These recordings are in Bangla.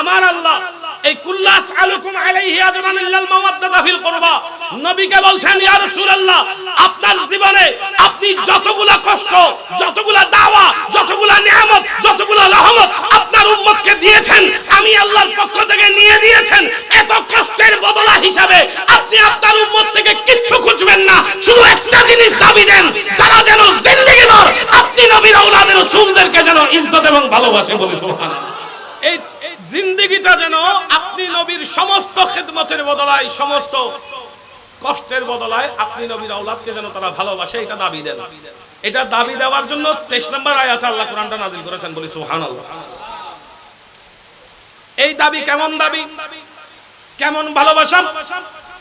আমার আল্লাহ এই কুল্লাস আলাইকুম আলাইহি আজরান ইল্লাল মাওয়াদ্দাতা ফিল কুরবা নবীকে বলছেন ইয়া রাসূলুল্লাহ আপনার জীবনে আপনি যতগুলা কষ্ট যতগুলা দাওয়া যতগুলা নিয়ামত যতগুলা রহমত আপনার উম্মতকে দিয়েছেন আমি আল্লাহর পক্ষ থেকে নিয়ে দিয়েছেন এত কষ্টের বদলা হিসাবে আপনি আপনার উম্মত থেকে কিচ্ছু খুঁজবেন না শুধু একটা জিনিস দাবি দেন তারা যেন জিন্দেগি ভর আপনি নবীর আওলাদের রাসূলদেরকে যেন ইজ্জত এবং ভালোবাসে বলে সুবহানাল্লাহ এই জিন্দেগিটা যেন আপনি নবীর সমস্ত খিদমতের বদলায় সমস্ত কষ্টের বদলায় আপনি নবীর আওলাদকে যেন তারা ভালোবাসে এটা দাবি দেন এটা দাবি দেওয়ার জন্য 23 নম্বর আয়াতে আল্লাহ কোরআনটা নাযিল করেছেন বলি সুবহানাল্লাহ এই দাবি কেমন ভালোবাসা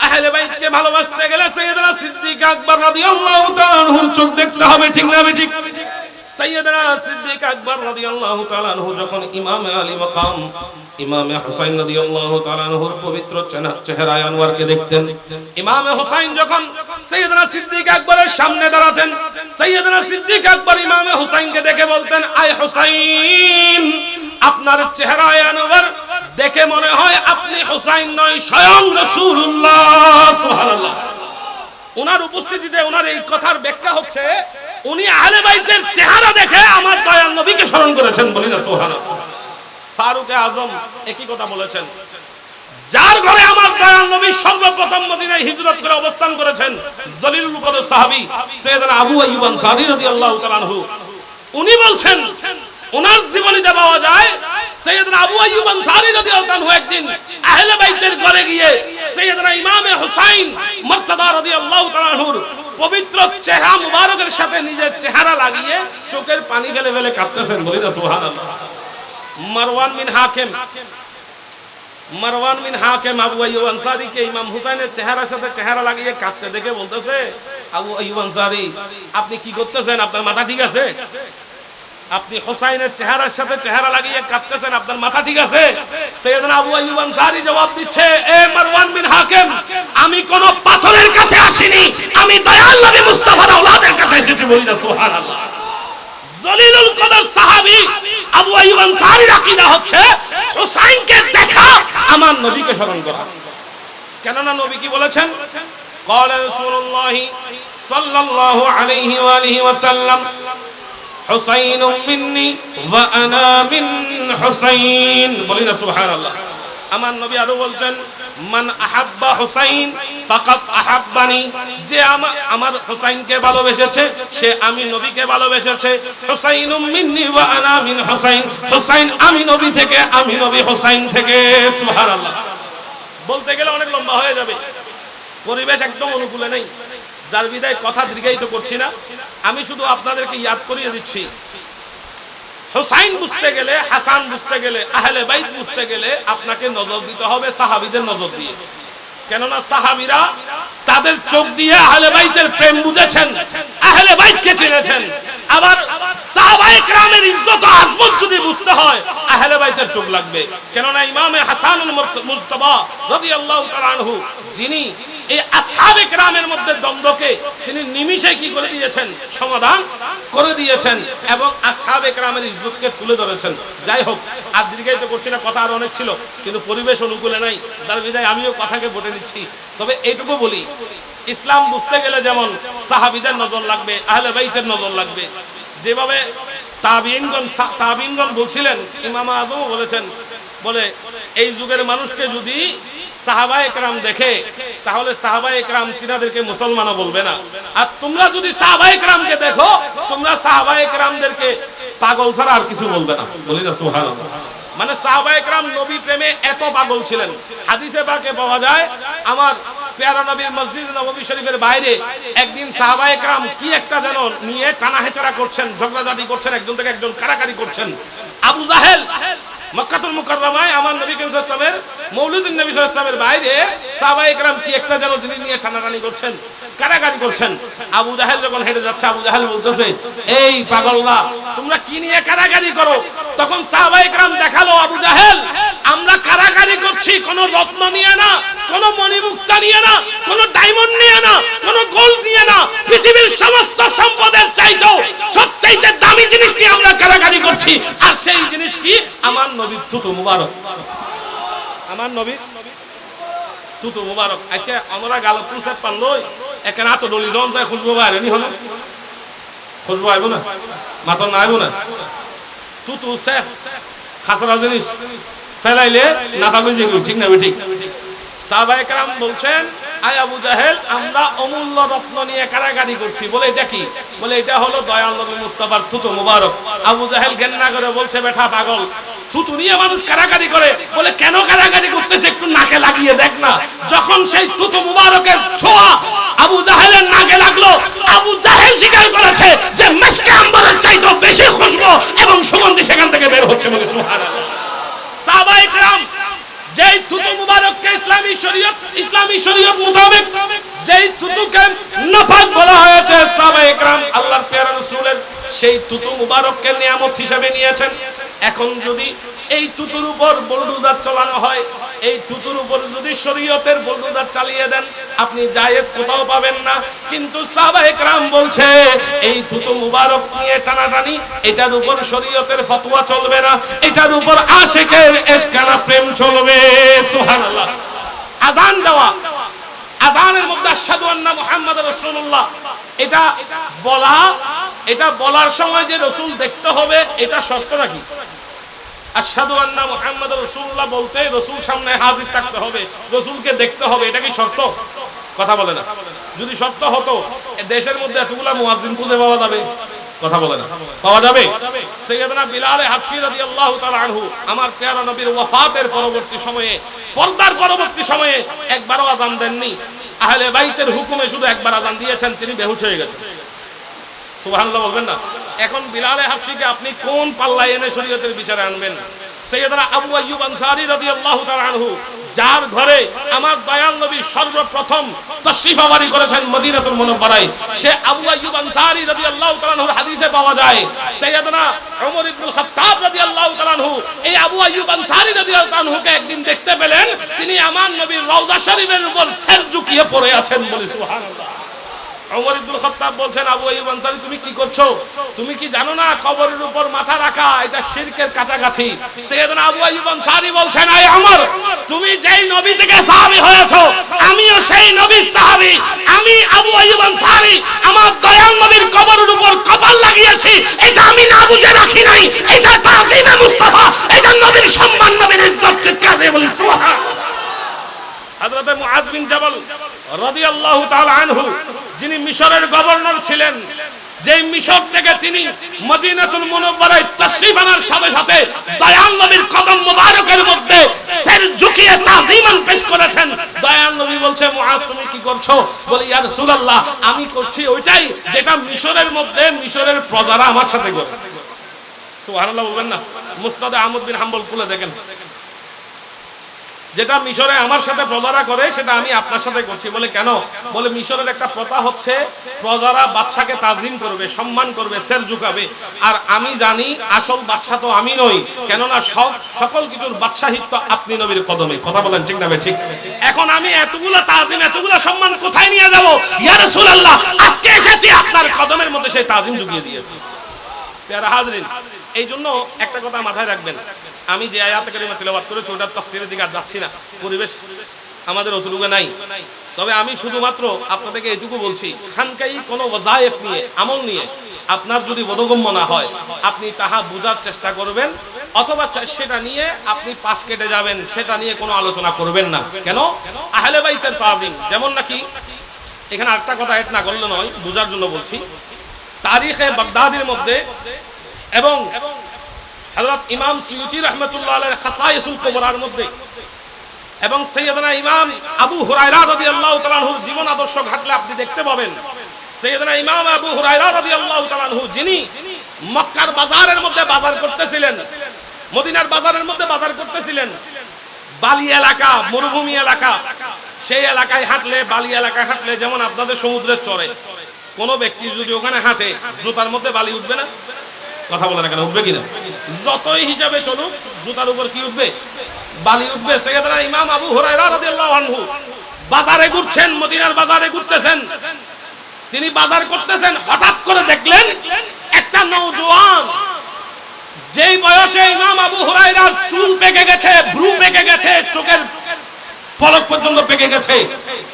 আহলে বাইতকে ভালোবাসতে গেলে সাইয়েদনা সিদ্দিক আকবর রাদিয়াল্লাহু তাআলা আনহুর চোখ দেখতে হবে ঠিক না ঠিক সাইয়েদনা সিদ্দিক আকবর রাদিয়াল্লাহু তাআলা আনহু যখন ইমামে আলী মাকাম ইমামে হুসাইন রাদিয়াল্লাহু তাআলা আনহুর পবিত্র চেহারায় আনোয়ারকে দেখতেন ইমামে হুসাইন যখন সাইয়েদনা সিদ্দিক আকবরের সামনে দাঁড়াতেন সাইয়েদনা সিদ্দিক আকবর ইমামে হুসাইনকে দেখে বলতেন আয় হুসাইন আপনার চেহারায় আনোয়ার দেখে মনে হয় আপনি হুসাইন নয় স্বয়ং রাসূলুল্লাহ সুবহানাল্লাহ ওনার উপস্থিতিতে ওনার এই কথার ব্যাখ্যা হচ্ছে উনি আহলে বাইতের চেহারা দেখে আমার দয়াল নবীকে স্মরণ করেছেন বলি না সুবহানাল্লাহ ফারুক আযম একই কথা বলেছেন যার ঘরে আমার দয়াল নবী সর্বপ্রথম মদিনায় হিজরত করে অবস্থান করেছেন জলিলুল কদর সাহাবী সাইয়েদনা আবু আইয়ুব আনসারী রাদিয়াল্লাহু তাআলা আনহু উনি বলছেন ওনার জীবনীতে পাওয়া যায় সাইয়েদনা আবু আইয়ুব আনসারী রাদিয়াল্লাহু আনহু একদিন আহলে বাইতের ঘরে গিয়ে সাইয়েদনা ইমামে হুসাইন মুর্তদা রাদিয়াল্লাহু তাআলা আনহুর পবিত্র চেহারা মুবারকের সাথে নিজের চেহারা লাগিয়ে চোখের পানি ফেলে ফেলে কাঁদতেছেন বলি না সুবহানাল্লাহ মারওয়ান বিন হাকিম আবু আইয়ুব আনসারীকে ইমাম হুসাইনের চেহারার সাথে চেহারা লাগিয়ে কাঁদতে দেখে বলতেছে আবু আইয়ুব আনসারী আপনি কি করতেছেন আপনার মাথা ঠিক আছে আপনি হুসাইনের চেহারার সাথে চেহারা লাগিয়ে কাঁদতেছেন আপনার মাথা ঠিক আছে সাইয়েদনা আবু আইয়ুব আনসারী জবাব দিচ্ছে এ মারওয়ান বিন হাকিম আমি কোন পাথরের কাছে আসিনি আমি দয়াল নবী মুস্তাফার আওলাদের কাছে এসেছি বলি না সুবহানাল্লাহ জলিলুল কদর সাহাবী আবু আইয়ুব আনসারীর আকীদা হচ্ছে হুসাইনকে দেখা আমার নবীকে স্মরণ করা কেন না নবী কি বলেছেন ক্বালা রাসূলুল্লাহ সাল্লাল্লাহু আলাইহি ওয়া আলিহি ওয়াসাল্লাম হুসাইন মিন্নি ওয়া আনা মিন হুসাইন বলি না সুবহানাল্লাহ আমার নবী আরো বলছেন মান আহাব্বা হুসাইন ফাকাত আহাব্বানি যে আমার হুসাইনকে ভালোবেসেছে সে আমি নবীকে ভালোবেসেছে হুসাইনুম মিন্নি ওয়া আনা মিন হুসাইন হুসাইন আমি নবী থেকে আমি নবী হুসাইন থেকে সুবহানাল্লাহ বলতে গেলে অনেক লম্বা হয়ে যাবে পরিবেশ একদম অনুকূলে নেই যার বিদায় কথা দীর্ঘায়িত করছি না আমি শুধু আপনাদেরকে ইয়াদ করিয়ে দিচ্ছি হুসাইন বুঝতে গেলে হাসান বুঝতে গেলে আহলে বাইত বুঝতে গেলে আপনাকে নজর দিতে হবে সাহাবীদের নজর দিয়ে কেননা সাহাবীরা তাদের চোখ দিয়ে আহলে বাইতের প্রেম বুঝেছেন আহলে বাইতকে চিনেছেন আবার সাহাবায়ে কেরামের ইজ্জত ও আজমত যদি বুঝতে হয় আহলে বাইতের চোখ লাগবে কেননা ইমামে হাসানুল মুজতবা রাদিয়াল্লাহু তাআলা আনহু যিনি এই আসহাবে কেরামের মধ্যে দ্বন্দ্বকে তিনি নিমিষে কি করে দিয়েছেন সমাধান করে দিয়েছেন এবং আসহাবে কেরামের ইজ্জতকে তুলে ধরেছেন যাই হোক আর দীর্ঘায়িত করছি না কথা আর অনেক ছিল কিন্তু পরিবেশ অনুকূলে নাই তার বিধায় আমিও কথাকে বলে নিচ্ছি তবে এইটুকু বলি ইসলাম বুঝতে গেলে যেমন সাহাবীদের নজর লাগবে আহলে বাইতের নজর লাগবে যেভাবে তাবিঈনগণ বলছিলেন ইমাম আযম বলেছেন বলে এই যুগের মানুষকে যদি সাহাবায়ে কেরাম দেখে তাহলে সাহাবায়ে কেরাম তিনাদেরকে মুসলমানও বলবে না আর তোমরা যদি সাহাবায়ে কেরামকে দেখো তোমরা সাহাবায়ে কেরামদেরকে পাগল ছাড়া আর কিছু বলবে না বলি না সুবহানাল্লাহ মানে সাহাবায়ে কেরাম নবী প্রেমে এত পাগল ছিলেন হাদিসে পাকে পাওয়া যায় আমার প্যারা নবীর মসজিদ নববী শরীফের বাইরে একদিন সাহাবায়ে কেরাম কি একটা যেন নিয়ে টানা হেচড়া করছেন ঝগড়াঝাটি করছেন একজন থেকে একজন কারাকারি করছেন আবু জাহেল মক্কাতুল মুকাররমায় আমার নবী করিম সাল্লাল্লাহু আলাইহি ওয়াসাল্লামের মৌলিদুন নবী সাল্লাল্লাহু আলাইহি ওয়াসাল্লামের বাইরে সাহাবায়ে কেরাম কি একটা যেন জিনিস নিয়ে টানাটানি করছেন কারাকারি করছেন আবু জাহেল যখন হেঁটে যাচ্ছে আবু জাহেল বলতেছে এই পাগলরা তোমরা কি নিয়ে কারাকারি করো তখন সাহাবায়ে কেরাম দেখালো আবু জাহেল আমরা কারাকারি করছি কোনো রত্ন নিয়ে না কোনো মণিমুক্তা নিয়ে না কোনো ডায়মন্ড নিয়ে না কোনো গোল্ড নিয়ে না পৃথিবীর সমস্ত সম্পদের চাইতেও সবচাইতে দামি জিনিস নিয়ে আমরা কারাকারি করছি আর সেই জিনিস কি আমার নবীর থুতু মুবারক আমার নবী তুতু মুবারক। আচ্ছা আমরা গালপুর সাহেব পানলই এখানে তো ডলি জন যায় খুঁজবো বাইরে নি হলো খুঁজবো আইব না মাত্র না আইব না তুতু সেফ খাসরা জিনিস ফেলাইলে নাটা লই যাবে ঠিক না ঠিক। সাহাবায়ে কেরাম বলছেন আয় আবু জাহেল আমরা অমূল্য রত্ন নিয়ে কারাগারি করছি বলে এটা কি বলে এটা হলো দয়াল নবী মুস্তাফার তুতু মুবারক। আবু জাহেল ঘেন্না করে বলছে বেটা পাগল তুতু নিয়ে মানুষ কারাগারি করে বলে কেন কারাগারি করতেছে একটু নাকে লাগিয়ে দেখ না। যখন সেই তুতু মুবারকের ছোঁয়া আবু জাহেলের নাকে লাগলো আবু জাহেল স্বীকার করেছে যে মিশকে আম্বরের চাইতে বেশি খুশবু এবং সুগন্ধি সেখান থেকে বের হচ্ছে বলে সুবহানাল্লাহ। সাহাবায়ে কেরাম যেই তুতু মুবারককে ইসলামী শরীয়ত মোতাবেক যেই তুতুকে নাপাক বলা হয়েছে সাহাবায়ে কেরাম আল্লাহর প্যারা রাসূলের সেই তুতু মুবারককে নিয়ামত হিসেবে নিয়েছেন। এখন যদি এই তুতুর উপর বুলডোজার চালানো হয় এই তুতুর উপর যদি শরীয়তের বুলডোজার চালিয়ে দেন আপনি জায়েজ কোথাও পাবেন না। কিন্তু সাহাবায়ে কেরাম বলছে এই তুতু মুবারক নিয়ে টানাটানি এটার উপর শরীয়তের ফতোয়া চলবে না এটার উপর আশিকের ইশকানা প্রেম চলবে সুবহানাল্লাহ। আযান দেওয়া আযানের মধ্যে আশহাদু আন্না মুহাম্মাদুর রাসূলুল্লাহ এটা বলার সময় যে রাসূল দেখতে হবে এটা শর্ত নাকি? আশহাদু আন্না মুহাম্মাদুর রাসূলুল্লাহ বলতে রাসূল সামনে হাজির থাকতে হবে রাসূলকে দেখতে হবে এটা কি শর্ত? কথা বলে না। যদি শর্ত হতো দেশের মধ্যে এতগুলা মুয়াজ্জিন খুঁজে পাওয়া যাবে? কথা বলে না পাওয়া যাবে? সাইয়েদনা বিলাল হাবশী রাদিয়াল্লাহু তাআলা আনহু আমার প্যারা নবীর ওয়াফাতের পরবর্তী সময়ে পর্দার পরবর্তী সময়ে একবারও আযান দেননি। আহলে বাইতের হুকুমে শুধু একবার আযান দিয়েছেন তিনি বেহুশ হয়ে গেছেন। সুবহানাল্লাহ বলবেন না। এখন বিলাল হাবশীকে আপনি কোন পাল্লায় এনে শরীয়তের বিচারে আনবেন? সাইয়েদনা আবু আইয়ুব আনসারী রাদিয়াল্লাহু তাআলা আনহু যার ঘরে আমার দয়াল নবী সর্বপ্রথম তাশরীফ আওয়ারি করেছেন মদিনাতুল মুনাওয়ারায় সে আবু আইয়ুব আনসারী রাদিয়াল্লাহু তাআলা আনহুর হাদিসে পাওয়া যায় সাইয়েদনা ওমর ইবনুল খাত্তাব রাদিয়াল্লাহু তাআলা আনহু এই আবু আইয়ুব আনসারী রাদিয়াল্লাহু তাআলা আনহুকে একদিন দেখতে পেলেন তিনি আমার নবীর রওজা শরীফের উপর সির ঝুঁকিয়ে পড়ে আছেন বলে সুবহানাল্লাহ। ওমর ইবনুল খাত্তাব বলছেন আবু আইয়ুব আনসারী তুমি কি করছো? তুমি কি জানো না কবরের উপর মাথা রাখা এটা শিরকের কাছাকাছি? সাইয়েদনা আবু আইয়ুব আনসারী বলছেন আয় ওমর তুমি যেই নবী থেকে সাহাবী হয়েছো আমিও সেই নবীর সাহাবী। আমি আবু আইয়ুব আনসারী আমার দয়াল নবীর কবরের উপর কপাল লাগিয়েছি এটা আমি না বুঝে রাখি নাই এটা তাজিমে মুস্তাফা এটা নবীর সম্মান নবীর ইজ্জত চিৎকার দিয়ে বলি সুবহানাল্লাহ। হযরত মুআজ বিন জাবাল রাদিয়াল্লাহু তাআলা আনহু যিনি মিশরের গভর্নর ছিলেন যেই মিশর থেকে তিনি মদিনাতুল মুনাওয়ারায় তাশরীফ আনার সাথে সাথে দয়াল নবীর কদম মোবারকের মধ্যে সির ঝুঁকিয়ে তাজিমান পেশ করেছেন। দয়াল নবী বলছে মুআজ তুমি কি করছো? বলে ইয়া রাসূলুল্লাহ আমি করছি ওইটাই যেটা মিশরের মধ্যে মিশরের প্রজারা আমার সাথে করে। সুবহানাল্লাহ বলবেন না। মুসনাদে আহমদ বিন হাম্বল খুলে দেখেন যেটা মিশরে আমার সাথে প্রজারা করে সেটা আমি আপনার সাথে করছি। বলে কেন? বলে মিশরের একটা প্রথা হচ্ছে প্রজারা বাদশাকে তাজলিম করবে সম্মান করবে সির ঝুঁকাবে আর আমি জানি আসল বাদশা তো আমি নই কেননা সকল কিছুর বাদশাহিত্ব আপনি নবীর কদমে। কথা বলেন ঠিক না ঠিক? এখন আমি এতগুলা তাজিম এতগুলা সম্মান কোথায় নিয়ে যাব? ইয়া রাসূলুল্লাহ আজকে এসেছি আপনার কদমের মধ্যে সেই তাজিম ঢুকিয়ে দিয়েছি। প্যারা হাজরিন এই জন্য একটা কথা মাথায় রাখবেন আমি যে আয়াতে কারিমা তেলাওয়াত করেছি ওটার তাফসীরের দিকে আর যাচ্ছি না পরিবেশ আমাদের অতটুকু নাই। তবে আমি শুধুমাত্র আপনাদেরকে এটুকু বলছি খানকাই কোনো ওয়াজায়েফ নিয়ে আমল নিয়ে আপনার যদি বোধগম্য না হয় আপনি তাহা বোঝার চেষ্টা করবেন অথবা সেটা নিয়ে আপনি পাশ কেটে যাবেন সেটা নিয়ে কোনো আলোচনা করবেন না। কেন? আহলে বাইতের তাজিম যেমন নাকি এখানে আরেকটা কথা এড না করলে নয় বোঝার জন্য বলছি তারিখে বাগদাদের মধ্যে এবং হযরত ইমাম সুয়ুতী রাহমাতুল্লাহ আলাইহি খাসায়েসুল কুবরার মধ্যে এবং সাইয়েদনা ইমাম আবু হুরায়রা রাদিয়াল্লাহু তাআলা আনহুর জীবন আদর্শ ঘাটলে আপনি দেখতে পাবেন সাইয়েদনা ইমাম আবু হুরায়রা রাদিয়াল্লাহু তাআলা আনহু যিনি মক্কার বাজারের মধ্যে বাজার করতেছিলেন মদিনার বাজারের মধ্যে বাজার করতেছিলেন বালি এলাকা মরুভূমি এলাকা সেই এলাকায় হাঁটলে বালি এলাকায় হাঁটলে যেমন আপনাদের সমুদ্রের চরে কোন ব্যক্তি যদি ওখানে হাঁটে জুতার মধ্যে বালি উঠবে না? কথা বলে না কেন উঠবে কিনা? যতই হিসাবে চলুক জুতার উপর কি উঠবে? বালি উঠবে। সাইয়েদনা ইমাম আবু হুরায়রা রাদিয়াল্লাহু আনহু বাজারে ঘুরছেন মদিনার বাজারে ঘুরতেছেন তিনি বাজার করতেছেন হঠাৎ করে দেখলেন একটা নওজোয়ান যেই বয়সে ইমাম আবু হুরায়রার চুল পেকে গেছে, ভ্রু পেকে গেছে, চোখের পলক পর্যন্ত পেকে গেছে,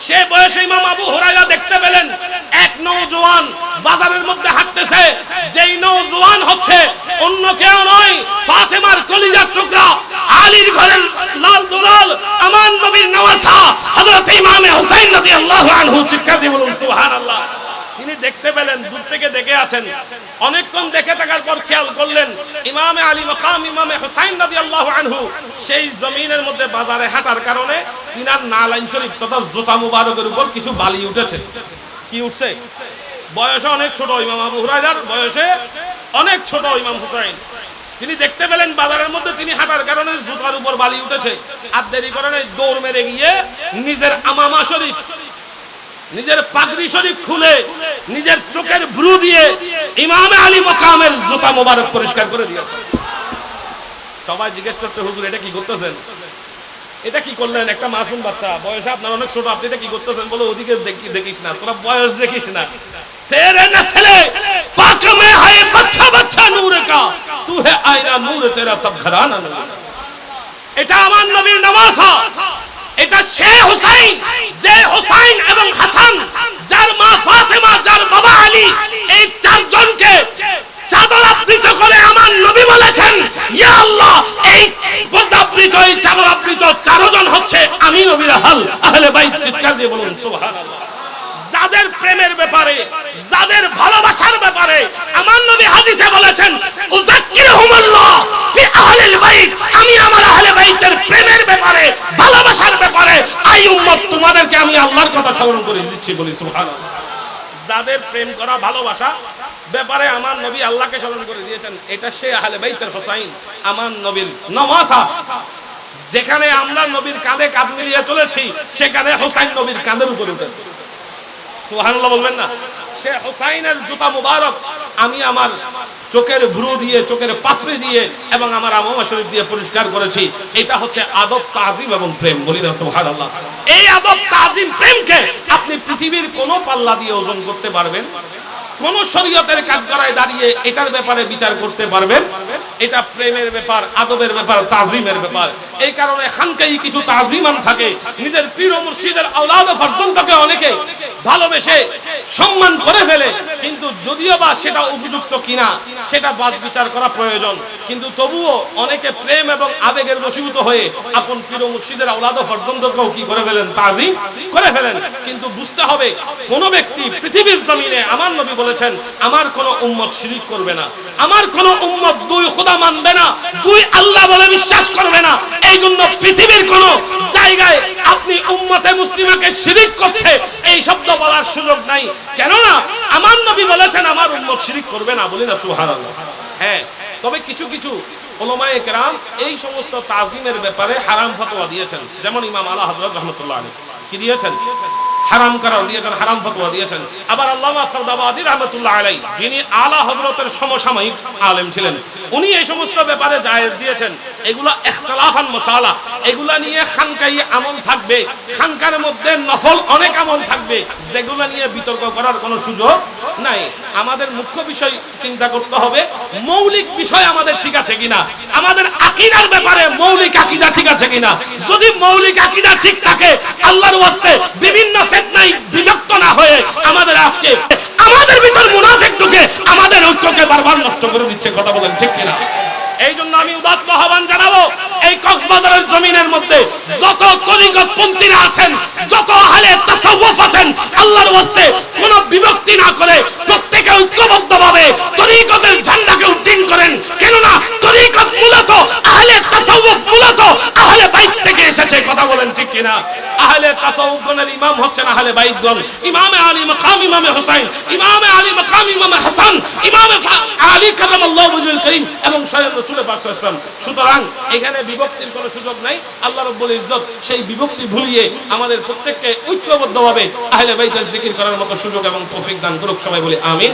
সে বয়সে ইমাম আবু হুরায়রা দেখতে পেলেন এক নওজোয়ান বাজারের মধ্যে হাঁটতেছে। যেই নওজোয়ান হচ্ছে অন্য কেউ নয়, ফাতেমার কলিজার টুকরা, আলীর ঘরের লাল দুলাল, আমার নবীর নওয়াসা হযরত ইমাম হুসাইন রাদিয়াল্লাহু আনহু। চিৎকার দিয়ে বলুন সুবহানাল্লাহ। তিনি দেখতে পেলেন, দূর থেকে দেখে আছেন, অনেকক্ষণ দেখে থাকার পর খেয়াল করলেন ইমামে আলী মাকাম ইমামে হুসাইন রাদিয়াল্লাহু আনহু সেই জমিনের মধ্যে বাজারে হাঁটার কারণে তিনার নালাইন শরীফ তথা জুতা মুবারকের উপর কিছু বালি উঠেছে। কি উঠছে? বয়সে অনেক ছোট ইমাম আবু হুরায়রার বয়সে অনেক ছোট ইমাম হুসাইন। তিনি দেখতে পেলেন বাজারের মধ্যে তিনি হাঁটার কারণে জুতার উপর বালি উঠেছে। আর দেরি করে নাই, দৌড় মেরে গিয়ে নিজের আমামা শরীফ, নিজের পাগড়ি শরীফ খুলে নিজের চোখের ভ্রু দিয়ে ইমামে আলী মাকামের জুতা মোবারক পরিষ্কার করে দিয়েছেন। সবাই জিজ্ঞেস করতে, হুজুর এটা কি করতেছেন? এটা কি করলেন? একটা মাসুম বাচ্চা, বয়সে আপনার অনেক ছোট, আপনি এটা কি করতেছেন? বলে ওদিকে দেখিস না, তোরা বয়স দেখিস না, তেরে নসলে পাক মে है बच्चा बच्चा नूर का तू है आईना नूर तेरा सब घराना नूर। এটা আমার নবীর নওয়াসা, এটা সে হুসাইন যে হুসাইন এবং হাসান, যার মা ফাতেমা, যার বাবা আলী, এই চারজনকে চাদর আবৃত করে আমার নবী বলেছেন, ইয়া আল্লাহ, এই পর্দাবৃত, এই চাদর আবৃত চারজন হচ্ছে আমি নবীর আহলে বাইত। চিৎকার দিয়ে বলুন সুবহানাল্লাহ। যাদের প্রেমের ব্যাপারে, যাদের ভালোবাসার ব্যাপারে আমার নবী হাদিসে বলেছেন, উযাক্কিরুহুমুল্লাহ ফি আহলিল বাইত, আমি আমার আহলে বাইতের প্রেমের ব্যাপারে, ভালোবাসার ব্যাপারে আই উম্মত তোমাদেরকে আমি আল্লাহর কথা স্মরণ করে দিচ্ছি, বলি সুবহানাল্লাহ। যাদের প্রেম করা, ভালোবাসা ব্যাপারে আমার নবী আল্লাহকে স্মরণ করে দিয়েছেন, এটা সে আহলে বাইতের হুসাইন, আমার নবীর নওয়াসা। যেখানে আমরা নবীর কাঁধে কাঁধ মিলিয়ে চলেছি, সেখানে হুসাইন নবীর কাঁধের উপরে উঠেছে। সুবহানাল্লাহ বলবেন না? সে হুসাইনের জুতা মুবারক আমি আমার চোখের ভ্রু দিয়ে, চোখের পাপড়ি দিয়ে এবং আমার আমামা শরীফ দিয়ে পরিষ্কার করেছি। এটা হচ্ছে আদব, তাজিম এবং প্রেম, বলি না সুবহানাল্লাহ। এই আদব, তাজিম, প্রেমকে আপনি পৃথিবীর কোন পাল্লা দিয়ে ওজন করতে পারবেন? কোন শরীয়তের কাঠগড়ায় দাঁড়িয়ে এটার ব্যাপারে বিচার করতে পারবেন? এটা প্রেমের ব্যাপার, আদবের ব্যাপার, তাজিমের ব্যাপার। এই কারণে খানকাই কিছু তাজিমান থাকে, নিজের পীর ও মুর্শিদের আওলাদ ও ফারজানকে অনেকে ভালোবেসে সম্মান করে ফেলে, কিন্তু যদিও বা সেটা উপযুক্ত কিনা সেটা বাদ বিচার করা প্রয়োজন। কিন্তু তবুও অনেকে প্রেম এবং আবেগের বশীভূত হয়ে আপন পীর ও মুর্শিদের আওলাদ ও ফারজানকেও কি করে ফেলেন? তাজিম করে ফেলেন। কিন্তু বুঝতে হবে, কোন ব্যক্তি পৃথিবীর জমিনে, আমার নবী বলেছেন, আমার কোন উম্মত শিরিক করবে না, আমার কোন উম্মত দুই খোদা মানবে না, দুই আল্লাহ বলে বিশ্বাস করবে না। এই জন্য পৃথিবীর কোন জায়গায় আপনি উম্মতে মুসলিমাকে শিরিক করছে এই শব্দ বলার সুযোগ নাই। কেননা আমার নবী বলেছেন আমার উম্মত শিরিক করবে না, বলি না সুবহানাল্লাহ। হ্যাঁ, তবে কিছু কিছু উলামায়ে কেরাম এই সমস্ত তাজিমের ব্যাপারে হারাম ফতোয়া দিয়েছেন। যেমন ইমাম আলা হযরত রাহমাতুল্লাহ আলাইহি কি দিয়েছেন? হারাম করার দিয়েছেন, হারাম ফতোয়া দিয়েছেন। আবার আল্লামা ফারদাবাদী রাহমাতুল্লাহ আলাইহি, যিনি আলা হযরতের সমসাময়িক আলেম ছিলেন, উনি এই সমস্ত ব্যাপারে জায়েজ দিয়েছেন। এগুলা ইখতিলাফান মাসালা, এগুলা নিয়ে খানকাই আমল থাকবে, খানকার মধ্যে নফল অনেক আমল থাকবে, যেগুলো নিয়ে বিতর্ক করার কোনো সুযোগ নাই। আমাদের মুখ্য বিষয় চিন্তা করতে হবে, মৌলিক বিষয় আমাদের ঠিক আছে কিনা, আমাদের আকীদার ব্যাপারে মৌলিক আকীদা ঠিক আছে কিনা। যদি মৌলিক আকীদা ঠিক থাকে, আল্লাহর ওয়াস্তে বিভিন্ন ফিতনায় বিভক্ত না হয়ে আমাদের আজকে আমাদের ভিতর মুনাফিক ঢুকে আমাদের ঐক্যকে বারবার নষ্ট করে দিচ্ছে। কথা বলেন ঠিক কিনা? এই জন্য আমি উদাত্ত আহ্বান জানাবো, এই কক্সবাজারের জমিনের মধ্যে যত তরিকতপন্থীরা আছেন, যত আহলে তাসাউফ আছেন, আল্লাহর ওয়াস্তে কোনো বিভক্তি না করে প্রত্যেকে ঐক্যবদ্ধভাবে তরিকতের ঝান্ডাকে উড্ডীন করেন। কেননা তরিকত মূলত আহলে তাসাউফ, মূলত আহলে বাইত থেকে এসেছে। কথা বলেন ঠিক কিনা? আহলে তাসাউফের ইমাম হচ্ছেন আহলে বাইতগণ, ইমামে আলী মাকাম ইমামে হুসাইন, ইমামে আলী মাকাম ইমামে হাসান, ইমামে আলী কারামাল্লাহু ওয়াজহুল কারীম এবং স্বয়ং রাসূল পাক সাল্লাল্লাহু আলাইহি ওয়াসাল্লাম। সুতরাং এখানে বিভক্তির কোনো সুযোগ নাই। আল্লাহ রাব্বুল ইজ্জত সেই বিভক্তি ভুলিয়ে আমাদের প্রত্যেককে ঐক্যবদ্ধভাবে আহলে বাইতের জিকির করার মতো সুযোগ এবং তৌফিক দান করুক। সবাই বলি আমিন।